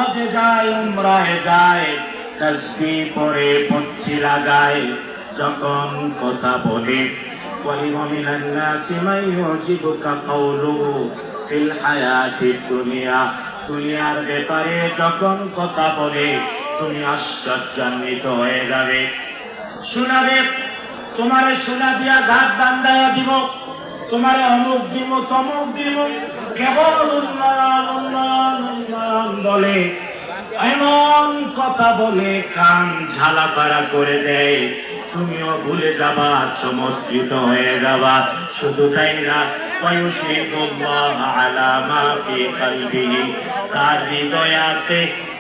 হজে যায়, উমরায় যায়, তাসবিহ পড়ে, পট্টি লাগায়, যখন কথা বলে ওয়া মিনান নাসি মান ইউজিবুকা কাওলুহু ফিল হায়াতিদ দুনিয়া, দুনিয়ার ব্যাপারে যখন কথা বলে তুমি আশ্চর্যান্বিত হয়ে যাবে। শোনাবে, তোমারে শোনা দিয়া গাছ বান্ধাইয়া দিব, তোমারে অমুক দিব, তমুক দিব, কেবল উন্নয়ন উন্নয়ন উন্নয়ন বলে, এমন কথা বলে কান ঝালাপাড়া করে দেয়, তুমিও ভুলে যাবা, চমৎকৃত হয়ে যাবা। শুধু তাই না, তার হৃদয়ে আছে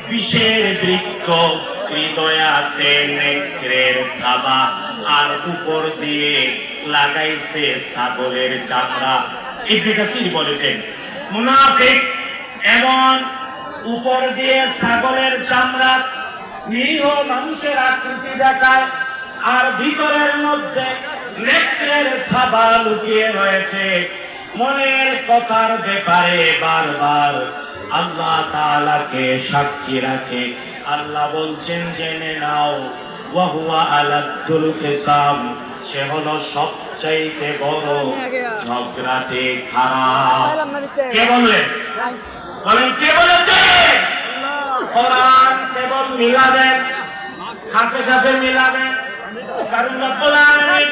বিষের বৃক্ষ, হৃদয়ে আছে নেকড়ের থাবা, আর উপর দিয়ে লাগাইছে ছাগলের চামড়া। ইবনে কাসির বলেছেন মুনাফিক এমন উপর দিয়ে ছাগলের চামড়া, নিরীহ মানুষের আকৃতি দেখায়, আর ভিতরের মধ্যে নেকড়ের থাবা লুকিয়ে রয়েছে। মনের কথার ব্যাপারে বারবার আল্লাহ তাআলাকে সাক্ষী রাখে। আল্লাহ বলছেন জেনে নাও, ওয়া হুয়া আলাদুল ফিসাম, সে হলো সবচাইতে বড় ঝগড়াটে, খারাপ। কে বললেন? বলেন কে বলেছে? কোরআন কেবল মিলাবেন, খাপে খাপে মিলাবেন, কারণ রব্বুল আলামিন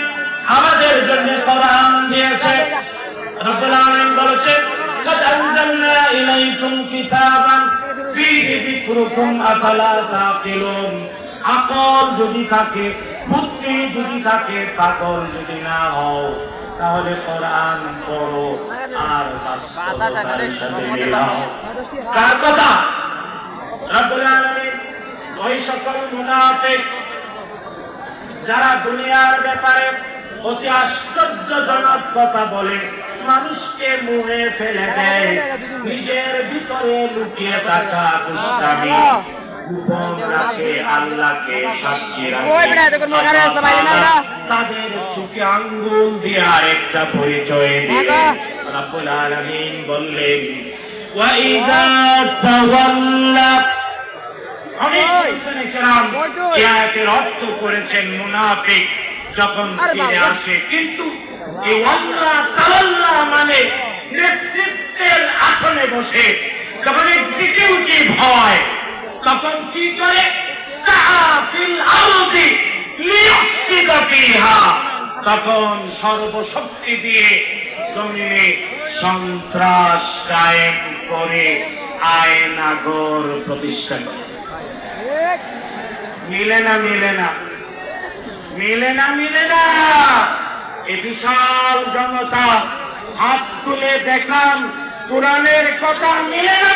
আমাদের জন্য কোরআন দিয়েছে। রব্বুল আলামিন বলেছেন قد أنزلنا إليكم كتابا فيه ذكركم أفلا تعقلون। আকল যদি থাকে, বুদ্ধি যদি থাকে, পাগল যদি না হও, তাহলে কোরআন পড়ো আর বাস্তবতার সাথে মিলাও। কার কথা? রব্বুল আলামিন ওই সকল মুনাফিক যারা দুনিয়ার ব্যাপারে অতি আশ্চর্যজনক কথা বলে, মানুষকে মুহে ফেলে দেয়, নিজের ভিতরে লুকিয়ে থাকা দুষ্টামি গোপন রাখে, আল্লাহকে সাক্ষী রাখে, তাদের চোখে আঙ্গুল দিয়ে আরেকটা পরিচয় দিয়ে রব্বুল আলামিন বললেন ওয়া ইযা তাওয়াল্লা। অনেক মুফাসসিরিন কেরাম এই আয়াতের অর্থ করেছেন মুনাফিক যখন ফিরে আসে, কিন্তু এই আল্লাহ তাআলা মানে নেতৃত্বের আসনে বসে যখন এক্সিকিউটিভ হয়, তখন কি করে? সাফিল আরদি লিয়ুফসিদা ফিহা, তখন সর্বশক্তি দিয়ে জমিনে সন্ত্রাস কায়েম করে আয়নাগর প্রতিষ্ঠা করে। মিলে না, মিলে না, মিলে না, মিলে না। এই বিশাল জনতা হাত তুলে দেখান কোরআনের কথা মিলে না।